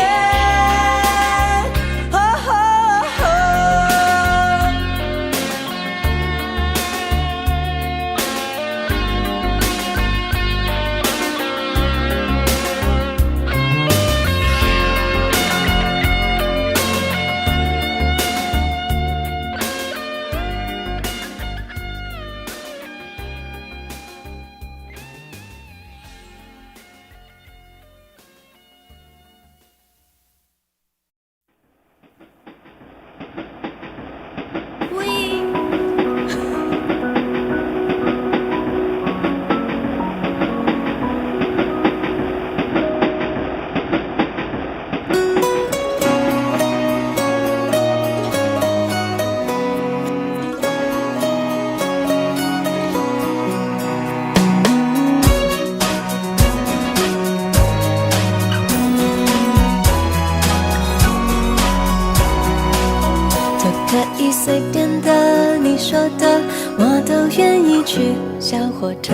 [SPEAKER 7] 随便的，你说的，我都愿意去。小火车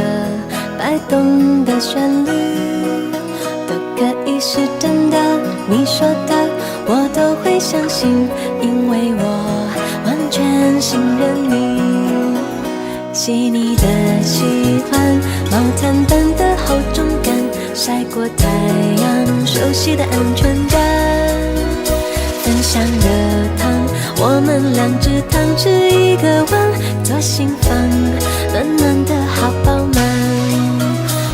[SPEAKER 7] 摆动的旋律，都可以是真的。你说的，我都会相信，因为我完全信任你。细腻的喜欢，毛毯般的厚重感，晒过太阳，熟悉的安全感。分享的糖，我们两只汤匙一个碗，做心房，暖暖的好饱满。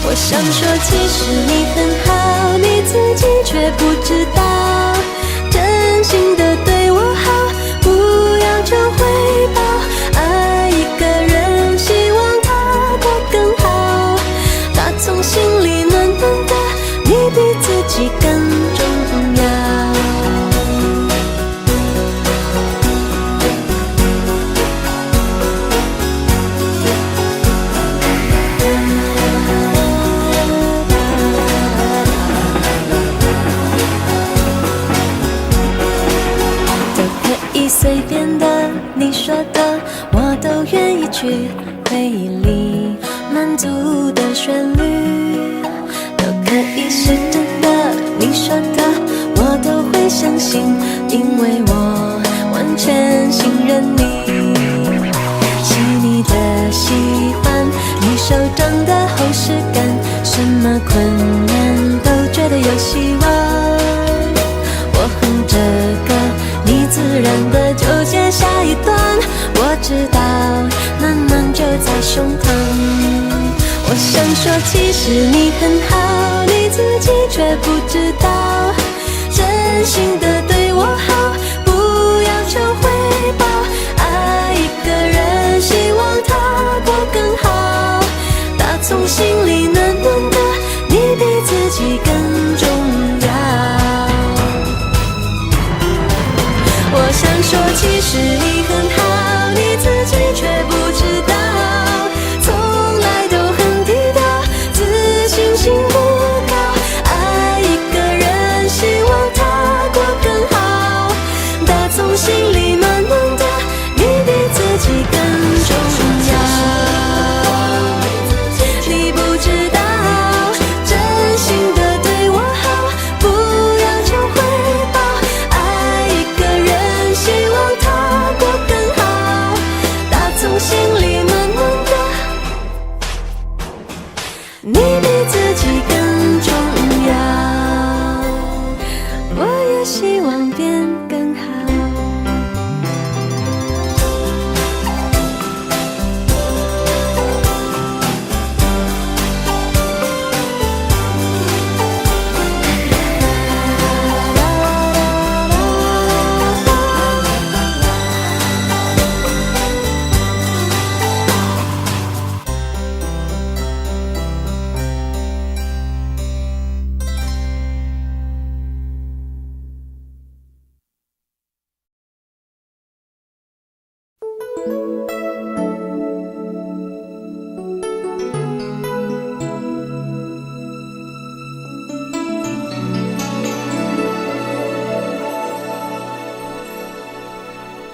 [SPEAKER 7] 我想说，其实你很好，你自己却不知道，真心的对我好，不要求回报。爱一个人，希望他过更好，打从心里暖暖的，你比自己更重要。随便的，你说的，我都愿意去。回忆里满足的旋律，都可以是真的。你说的，我都相信，因为我完全信任你。细腻的喜欢，你手掌的厚实感，什么困难都觉得有希望。我哼着歌，你自然的就接下一段，我知道暖暖就在胸膛。我想说其实你很好，你自己却不知道，真心的对我好，不要求回报，爱一个人希望他过更好，打从心里暖暖的，你比自己更重要。我想说其实你很好，你自己却不知道，从来都很低调，自信心不高，爱一个人希望他过更好，打从心里暖暖的，你比自己更重要。你不知道，真心的对我好，不要求回报，爱一个人希望他过更好，打从心里暖暖的，你比自己更重要。我也希望变更好。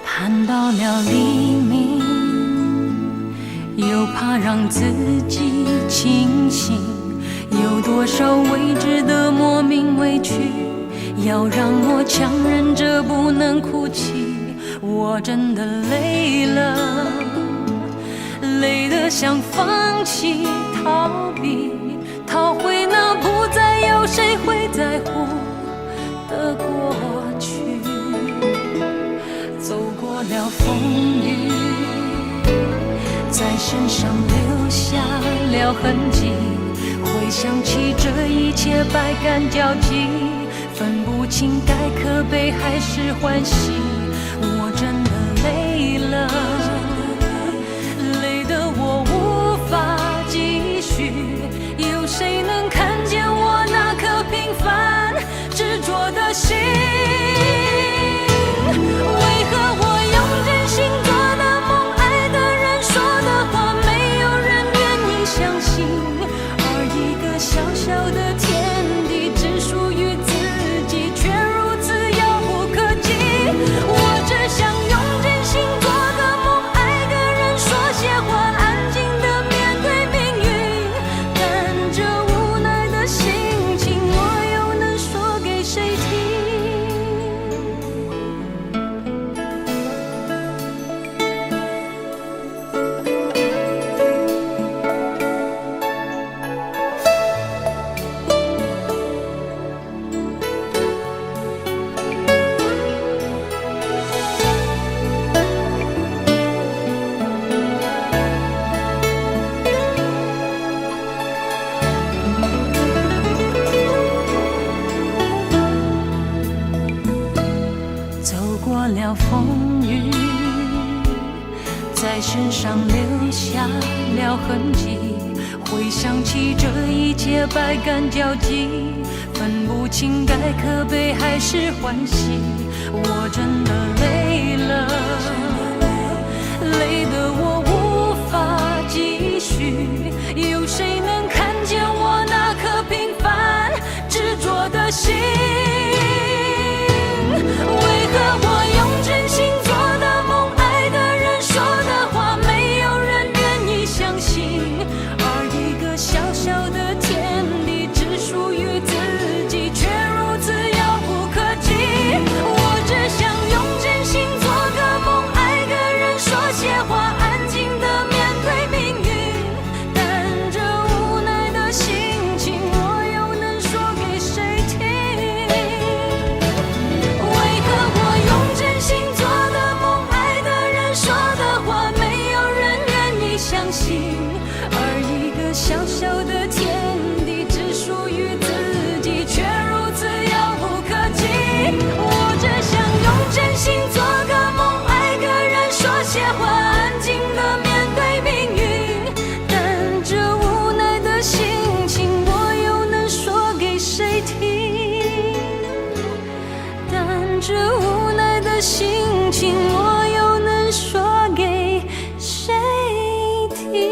[SPEAKER 4] 盼到了黎明，又怕让自己清醒，有多少未知的莫名委屈，要让我强忍着不能哭泣。我真的累了，累得想放弃，逃避，逃回那不再有谁会在乎的过去。走过了风雨，在身上留下了痕迹，回想起这一切百感交集，分不清该可悲还是欢喜。我真的累了，累得我无法继续，有谁能看见我那颗平凡执着的心？为何我用真心做的梦，爱的人说的话，没有人愿意相信，而一个小小的天地只属于自己，却如此遥不可及。我只想用真心做的梦，爱个人说些话，安静的面对命运，但这无奈的心情，我又能说给谁听？走过了风雨，在身上留下了痕迹，回想起这一切百感交集，分不清该可悲还是欢喜。我真的累了，累得我无法继续，有谁能看见我那颗平凡执着的心？为何我用真心做的梦，爱的人说的话，没有人愿意相信，而一个小小的天地只属于自己，却如此遥不可及。情，我又能说给谁听？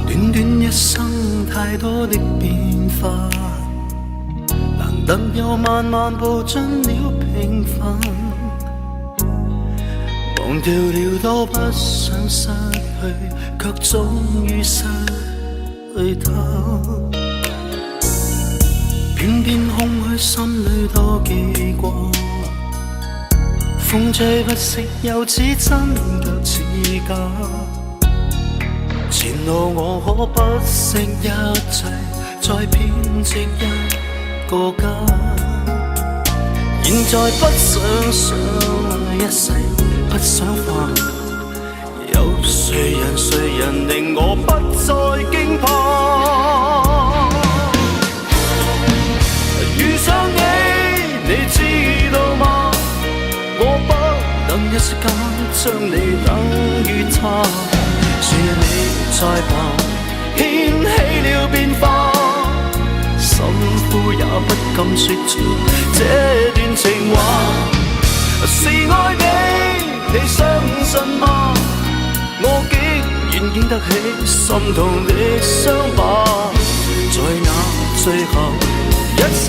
[SPEAKER 5] 短短一生，太多的變化，難得又慢慢步進了平凡，忘掉了多不想失去，卻終於失去它。偏偏空虛心裏多記掛，風吹不息又似真卻似假。前路我可不惜一切，再編織一個家。現在不想相愛一世，不想化。有誰人令我不再驚怕？遇上你知道嗎？我不能一時間將你等於他。是你在旁掀起了變化，心呼也不敢說出這段情話。是愛你相信嗎？我竟然經得起心痛的傷疤，在那最後一剎，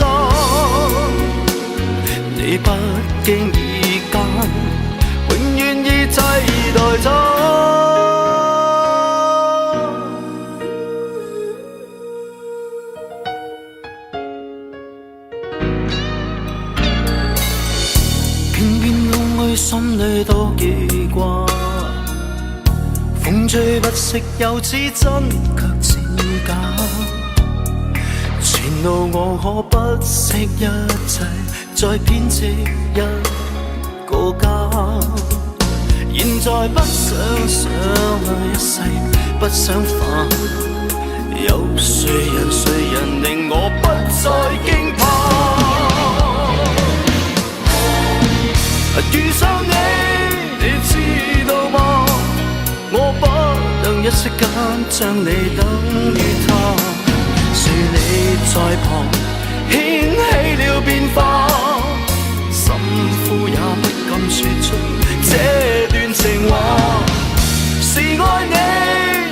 [SPEAKER 5] 你不經意間永遠已替代他。心裏多記掛，風吹不息又似真卻似假。前路我可不惜一切，再編織一個家。現在不想相愛一世，不想化。有誰人令我不再驚怕？遇上你知道嗎？我不能一息間將你等於他。是你在旁掀起了變化，心呼也不敢說出這段情話。是愛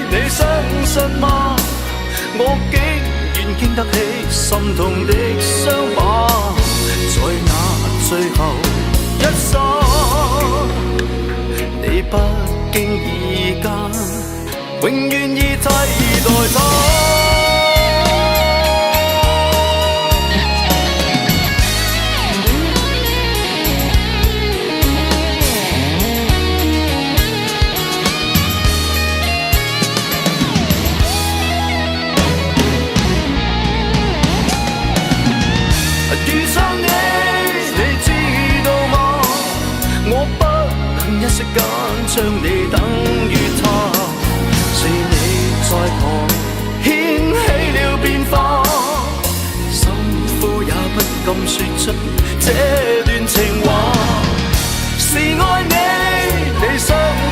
[SPEAKER 5] 你相信嗎？我竟然經得起心痛的傷疤，在那最後一剎，你不經意間永遠已替代他。遇上你知道嗎？我不能一息間將你等於他。是你在旁掀起了變化，心呼也不敢說出這段情話。是愛你相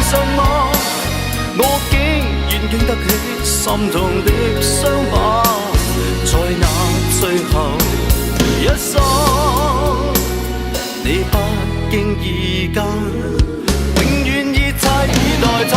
[SPEAKER 5] 信嗎？我竟然經得起心痛的傷疤，在那最後一剎，你不經意間永遠已替代他。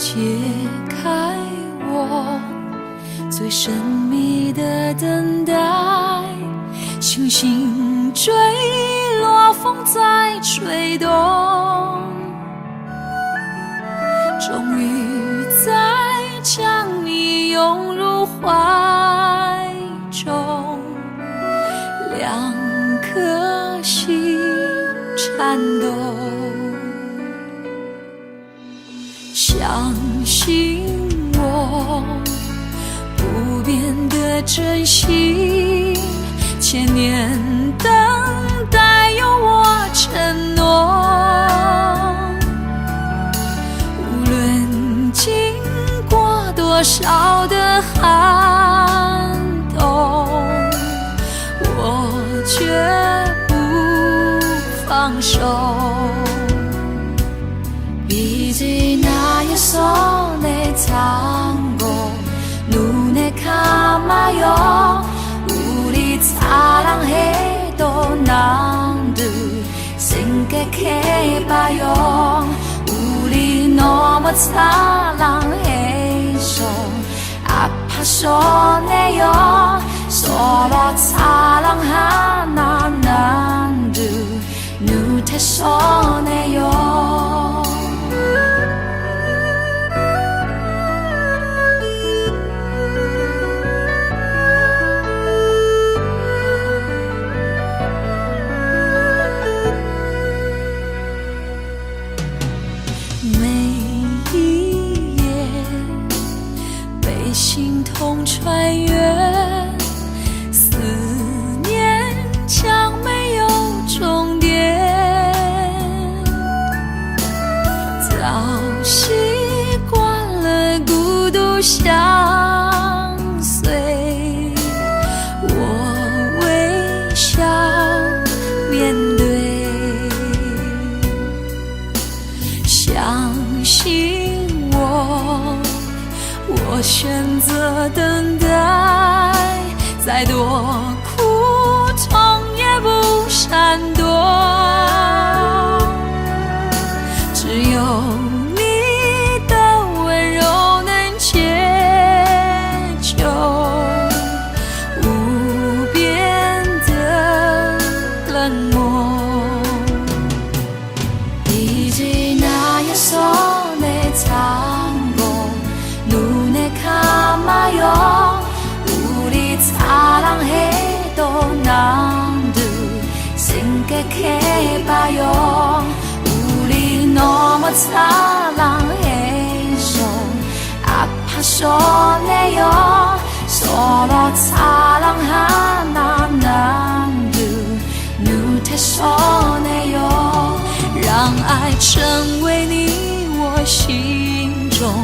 [SPEAKER 3] 解开我最神秘的等待，星星坠落，风在吹动，终于在将你拥入怀中，两颗心颤抖，相信我不变的真心，千年等待有我承诺，无论经过多少的寒冬，我绝不放手。이제 나의 손에 잡고 눈에 감아요. 우리 사랑해도 남들 생각해봐요. 우리 너무 사랑해서 아파서 내요. 서로 사랑하나 남들 눈에서 내요.穿越思念，将没有终点。早习惯了孤独相随，我微笑面对，相信我选择等待，再多苦痛也不闪躲，只有你的温柔能解救无边的冷漠。이제 나의 손에 잡고 눈에 감아요. 우리 사랑해도 남들 생각해봐요. 우리 너무 사랑해서 아파서 내요. 서로 사랑하나 남들 눈에서 내요. 让爱成为你我心中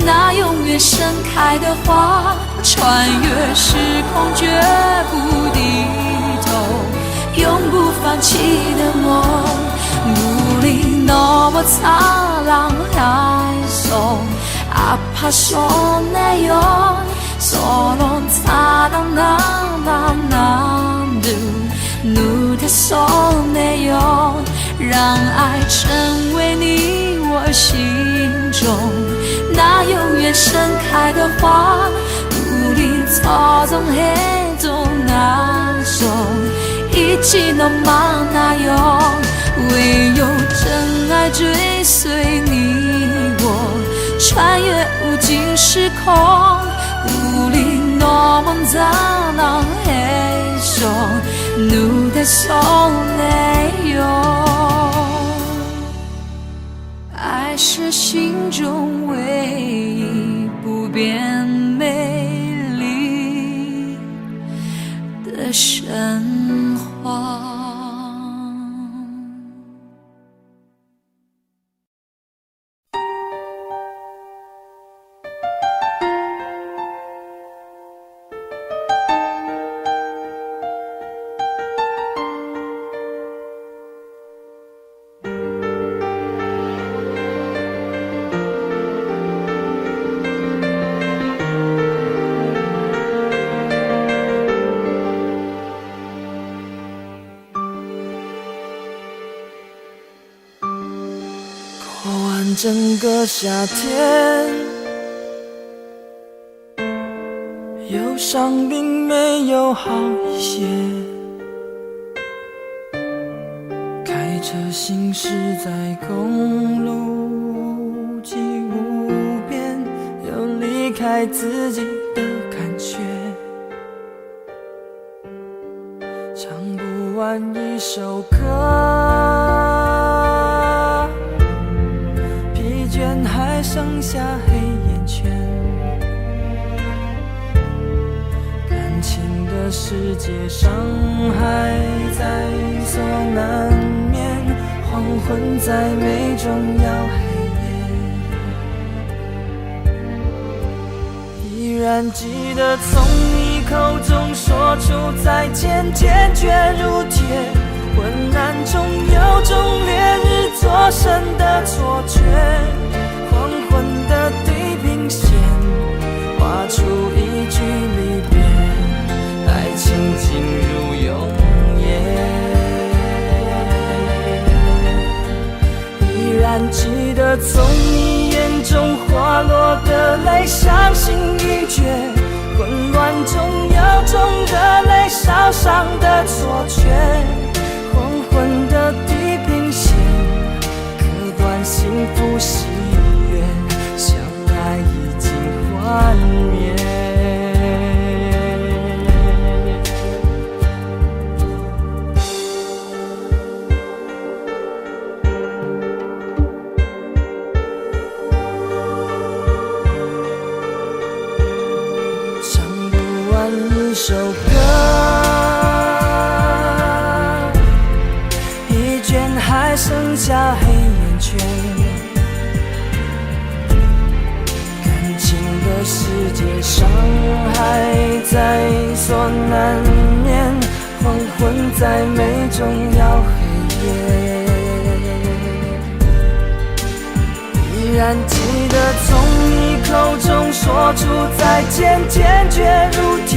[SPEAKER 3] 那永远盛开的花，穿越时空绝不低头，永不放弃的梦。우리 너무 사랑해서 아파서 내요. 서로 사랑하나 남들 눈에서 내요. 让爱成为你我心中那永远盛开的花，우리 소중해도 나서 잊지 너 많아요. 唯有真爱追随你我，穿越无尽时空。우리 너무 사랑해서 눈에서 내요. 爱是心中唯一不变美丽的神话。
[SPEAKER 5] 整个夏天，忧伤并没有好一些。开车行驶在公路际无边，有离开自己的感觉。唱不完一首歌，疲倦还剩下黑眼圈。感情的世界，伤害在所难免，黄昏在眉中摇黑夜。依然记得从你口中说出再见，坚决如铁，昏暗中有种烈日灼身的错觉。黄昏的地平线，画出一句离别，爱情进入永夜。依然记得从你眼中滑落的泪，伤心欲绝，混乱中有种热泪烧伤的错觉。黄昏的地平线，割断幸福喜悦，相爱已经幻灭。唱不完一首歌，疲倦还剩下黑眼圈。感情的世界，伤害在所难免，黄昏在眉中摇黑夜。依然记得从你口中说出再见，坚决如铁，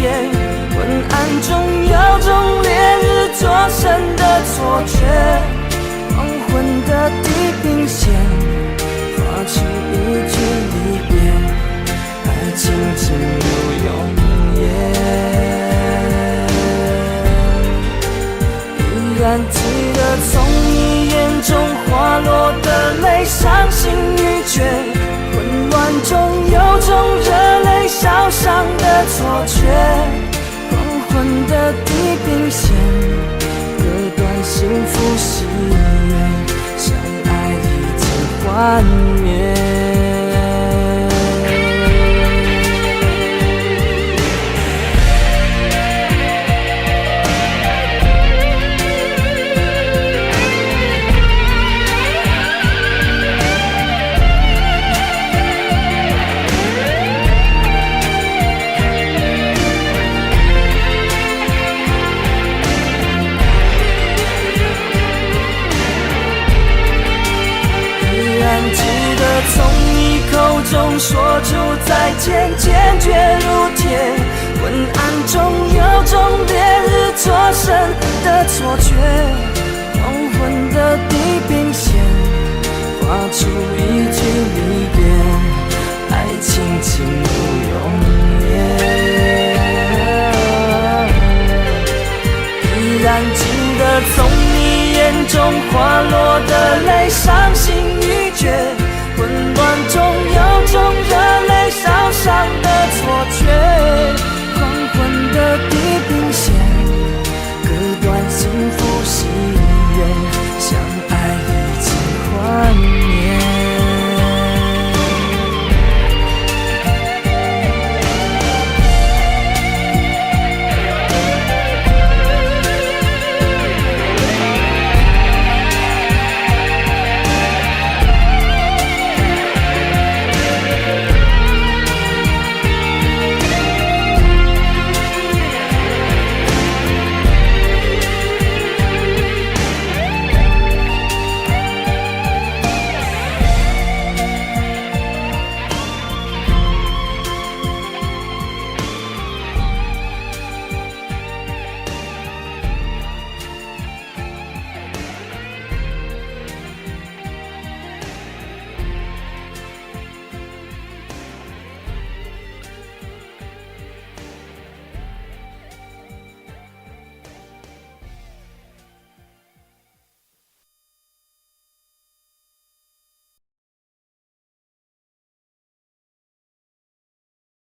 [SPEAKER 5] 昏暗中有种烈日灼身的错觉。黄昏的地平线，画出一句离别，爱情进入永夜。依然记得从你眼中滑落的泪，伤心欲绝，混乱中有种热泪烧伤的错觉。黄昏的地平线，割断幸福喜悦，相爱已经幻灭。从你口中说出再见，坚决如铁，昏暗中有种烈日灼身的错觉。黄昏的地平线，画出一句离别，